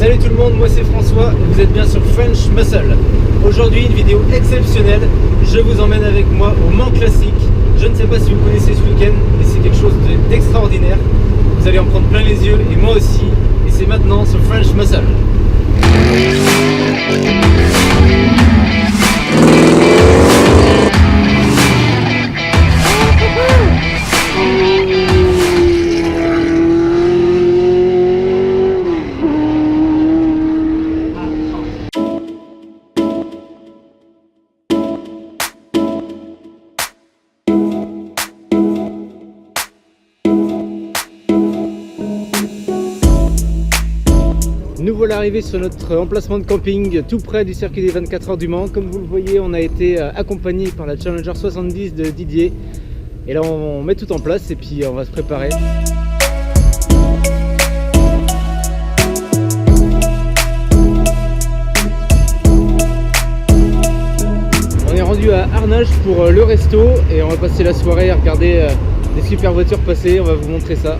Salut tout le monde, moi c'est François et vous êtes bien sur French Muscle. Aujourd'hui une vidéo exceptionnelle, je vous emmène avec moi au Mans Classique. Je ne sais pas si vous connaissez ce week-end, mais c'est quelque chose d'extraordinaire. Vous allez en prendre plein les yeux et moi aussi. Et c'est maintenant sur French Muscle. Nous voilà arrivés sur notre emplacement de camping tout près du circuit des 24 heures du Mans. Comme vous le voyez, on a été accompagné par la Challenger 70 de Didier. Et là on met tout en place et puis on va se préparer. On est rendu à Arnage pour le resto et on va passer la soirée à regarder des super voitures passer. On va vous montrer ça.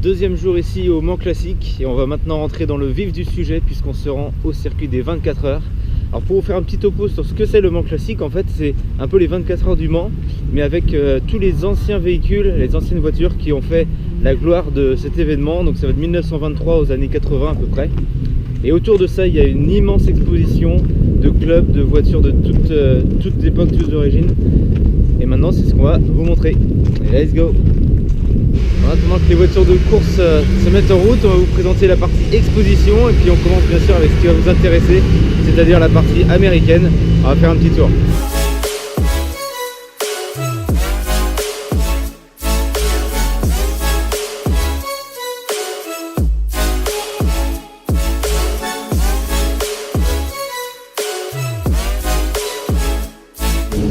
Deuxième jour ici au Mans Classique et on va maintenant rentrer dans le vif du sujet puisqu'on se rend au circuit des 24 heures. Alors pour vous faire un petit topo sur ce que c'est le Mans Classique, en fait c'est un peu les 24 heures du Mans mais avec tous les anciens véhicules, les anciennes voitures qui ont fait la gloire de cet événement. Donc ça va de 1923 aux années 80 à peu près. Et autour de ça il y a une immense exposition de clubs, de voitures de toutes époques, toutes origines. Et maintenant c'est ce qu'on va vous montrer. Et let's go! Maintenant que les voitures de course se mettent en route, on va vous présenter la partie exposition et puis on commence bien sûr avec ce qui va vous intéresser, c'est-à-dire la partie américaine. On va faire un petit tour.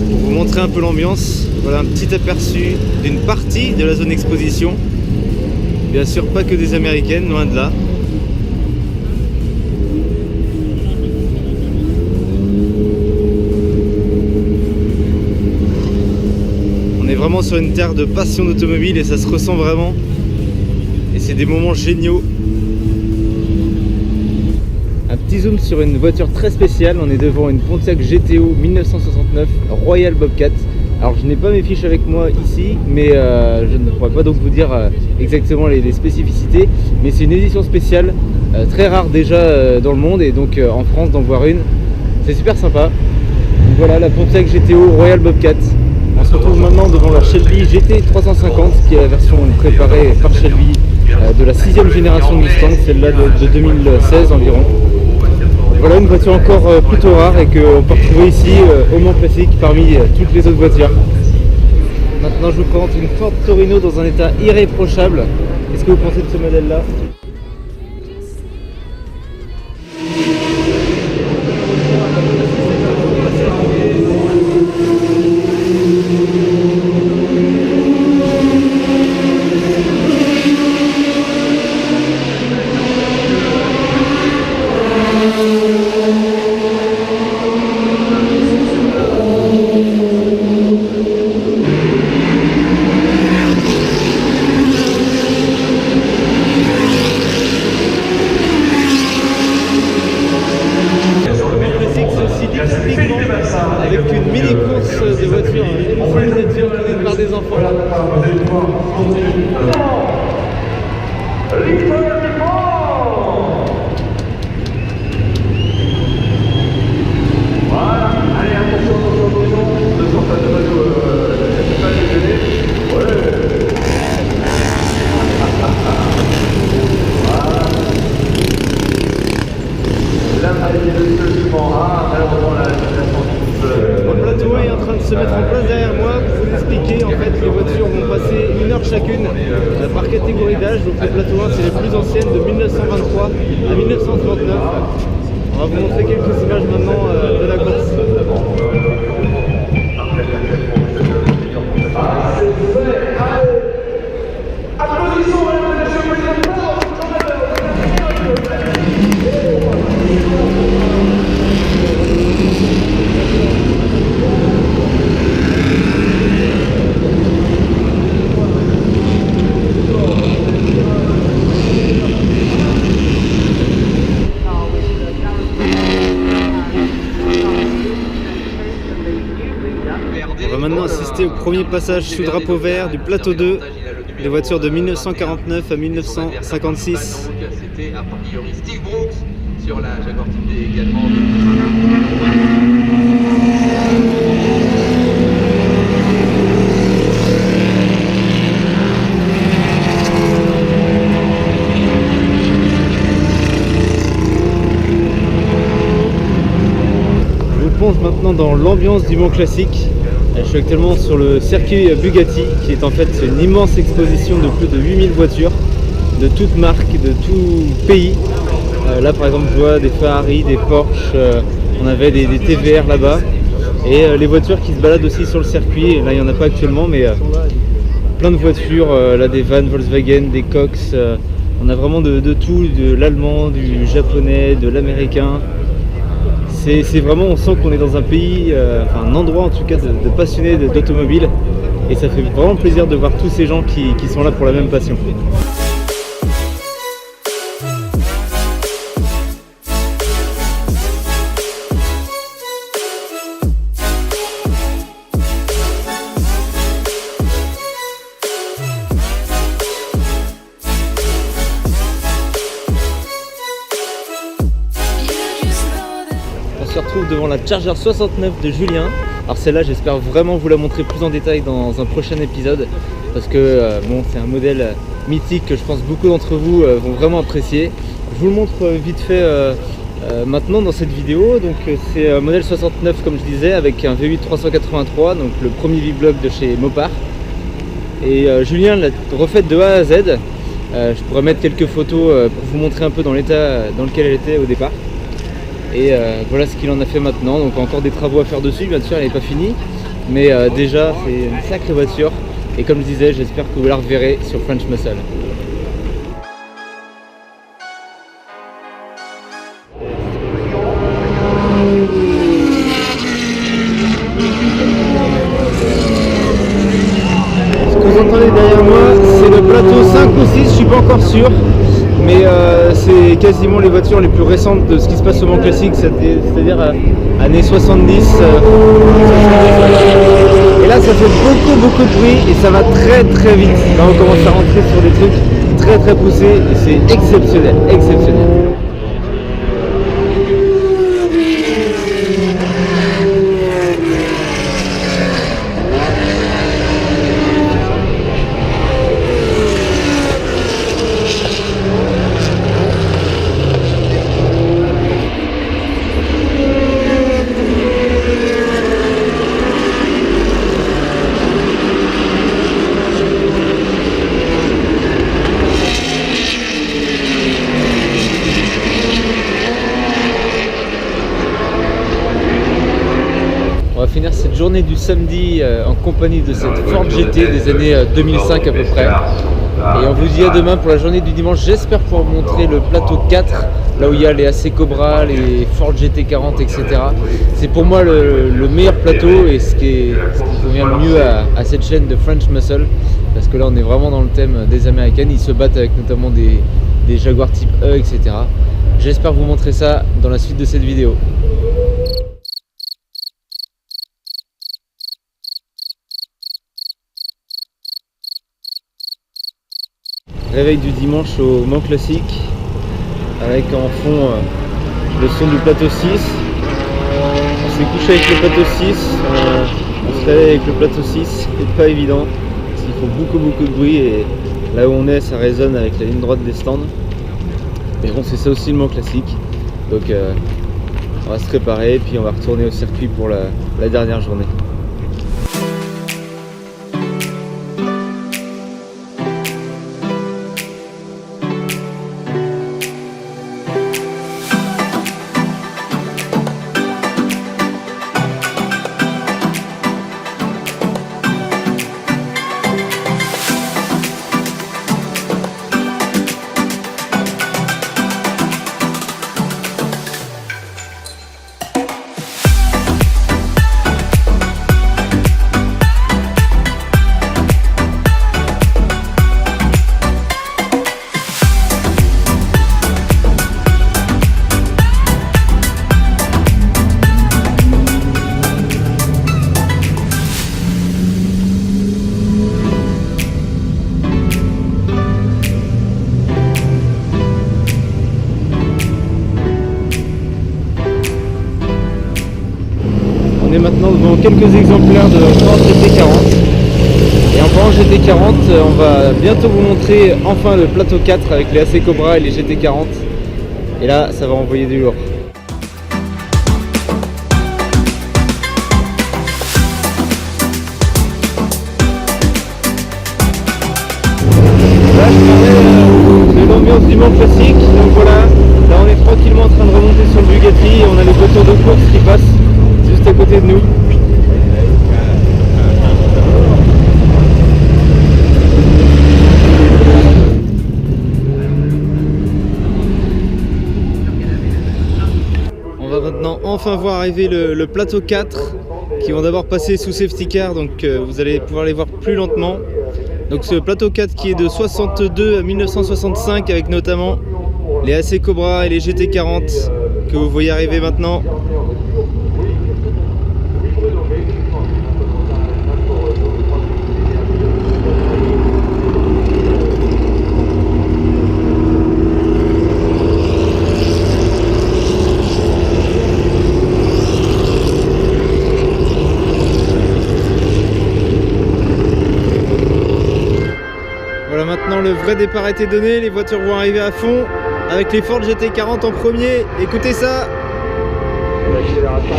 Pour vous montrer un peu l'ambiance, voilà un petit aperçu d'une partie de la zone exposition. Bien sûr pas que des américaines, loin de là. On est vraiment sur une terre de passion d'automobile et ça se ressent vraiment. Et c'est des moments géniaux. Un petit zoom sur une voiture très spéciale. On est devant une Pontiac GTO 1969 Royal Bobcat. Alors je n'ai pas mes fiches avec moi ici, mais je ne pourrais pas donc vous dire exactement les spécificités. Mais c'est une édition spéciale, très rare déjà dans le monde et donc en France d'en voir une. C'est super sympa. Donc voilà la Pontiac GTO Royal Bobcat. On se retrouve maintenant devant la Shelby GT350 qui est la version préparée par Shelby de la 6e génération de Mustang, celle-là de 2016 environ. Voilà une voiture encore plutôt rare et qu'on peut retrouver ici au Mans Classique parmi toutes les autres voitures. Maintenant je vous présente une Ford Torino dans un état irréprochable. Qu'est-ce que vous pensez de ce modèle-là ? Avec une mini course de voitures, une voiture tenue par des enfants. Voilà, allez attention, ne sors pas de bateau, c'est pas déjeuner. Ouais. Voilà. Là, allez, le suivant. Ah, malheureusement, la Le plateau est en train de se mettre en place derrière moi pour vous expliquer. En fait, les voitures vont passer 1 heure chacune par catégorie d'âge. Donc le plateau 1 c'est les plus anciens. fois à 1939. On va vous montrer quelques images maintenant de la course. On va maintenant assister au premier passage sous drapeau vert du plateau 2 des voitures de 1949 à 1956. C'était a priori Steve Brooks sur la Jaguar Type D également. Je vous plonge maintenant dans l'ambiance du Mans Classique. Je suis actuellement sur le circuit Bugatti, qui est en fait une immense exposition de plus de 8000 voitures, de toutes marques, de tout pays. Là par exemple je vois des Ferrari, des Porsche, on avait des TVR là-bas. Et les voitures qui se baladent aussi sur le circuit, là il n'y en a pas actuellement, mais plein de voitures, là des vannes Volkswagen, des Cox, on a vraiment de tout, de l'allemand, du japonais, de l'américain. C'est vraiment, on sent qu'on est dans un pays, enfin un endroit en tout cas de passionnés d'automobile, et ça fait vraiment plaisir de voir tous ces gens qui sont là pour la même passion. On se retrouve devant la Charger 69 de Julien. Alors celle-là, j'espère vraiment vous la montrer plus en détail dans un prochain épisode, parce que bon, c'est un modèle mythique que je pense beaucoup d'entre vous vont vraiment apprécier. Je vous le montre vite fait maintenant dans cette vidéo. Donc c'est un modèle 69 comme je disais, avec un V8 383, donc le premier V-Block de chez Mopar. Et Julien l'a refaite de A à Z. Je pourrais mettre quelques photos pour vous montrer un peu dans l'état dans lequel elle était au départ. Et voilà ce qu'il en a fait maintenant. Donc encore des travaux à faire dessus, bien sûr elle n'est pas finie, mais déjà c'est une sacrée voiture. Et comme je disais, j'espère que vous la reverrez sur French Muscle. Ce que vous entendez derrière moi, c'est le plateau 5 ou 6, je suis pas encore sûr. Mais c'est quasiment les voitures les plus récentes de ce qui se passe au Mans Classique, c'est-à-dire années 70. Et là ça fait beaucoup de bruit et ça va très vite. Là on commence à rentrer sur des trucs très poussés et c'est exceptionnel. On va finir cette journée du samedi en compagnie de cette Ford GT des années 2005 à peu près. Et on vous dit à demain pour la journée du dimanche. J'espère pouvoir vous montrer le plateau 4, là où il y a les AC Cobra, les Ford GT40, etc. C'est pour moi le meilleur plateau et ce qui convient le mieux à cette chaîne de French Muscle. Parce que là on est vraiment dans le thème des Américaines. Ils se battent avec notamment des Jaguar type E, etc. J'espère vous montrer ça dans la suite de cette vidéo. Réveil du dimanche au Mans Classique, avec en fond le son du plateau 6. On s'est couché avec le plateau 6, on se réveille avec le plateau 6, c'est pas évident, parce qu'il faut beaucoup de bruit et là où on est ça résonne avec la ligne droite des stands. Mais bon, c'est ça aussi le Mans Classique, donc on va se préparer et puis on va retourner au circuit pour la dernière journée. également quelques exemplaires de Ford GT40. Et en parlant GT40, on va bientôt vous montrer enfin le plateau 4 avec les AC Cobra et les GT40. Et là, ça va envoyer du lourd. Là, je parlais de l'ambiance du Mans classique. Donc voilà, là on est tranquillement en train de remonter sur le Bugatti et on a les voitures de course qui passent juste à côté de nous. On va maintenant enfin voir arriver le plateau 4 qui vont d'abord passer sous safety car, donc vous allez pouvoir les voir plus lentement. Donc ce plateau 4 qui est de 62 à 1965 avec notamment les AC Cobra et les GT40 que vous voyez arriver maintenant. Voilà, maintenant le vrai départ a été donné, les voitures vont arriver à fond avec les Ford GT40 en premier. Écoutez ça. L'accélération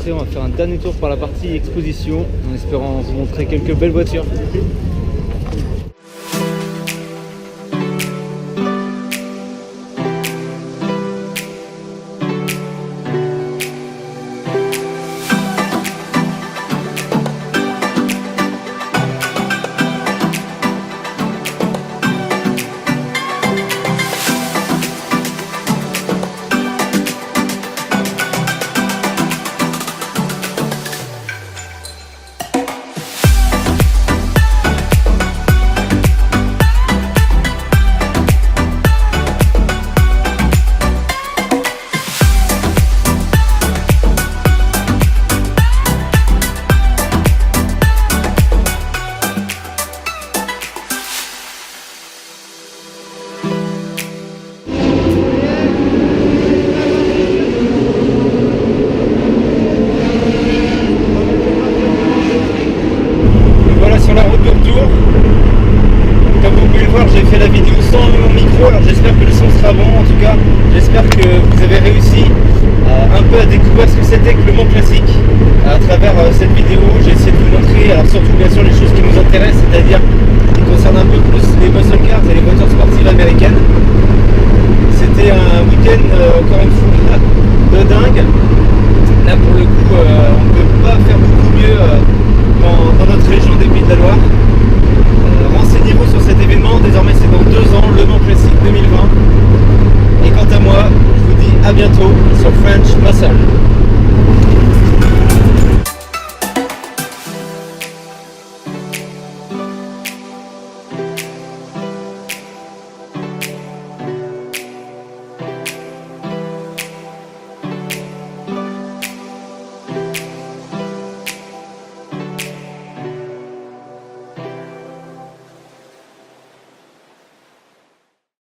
On va faire un dernier tour par la partie exposition en espérant vous montrer quelques belles voitures. J'ai fait la vidéo sans mon micro, alors j'espère que le son sera bon. En tout cas, j'espère que vous avez réussi un peu à découvrir ce que c'était que le Mans classique à travers cette vidéo. J'ai essayé de vous montrer, alors surtout bien sûr les choses qui nous intéressent, c'est-à-dire qui concernent un peu plus les muscle cars et les voitures sportives américaines. C'était un week-end encore une fois de dingue. Là pour le coup, on ne peut pas faire beaucoup mieux dans notre région des Pays de la Loire. Renseignez-vous sur cet événement, désormais c'est dans 2 ans, le Mans Classique 2020. Et quant à moi, je vous dis à bientôt sur French Muscle.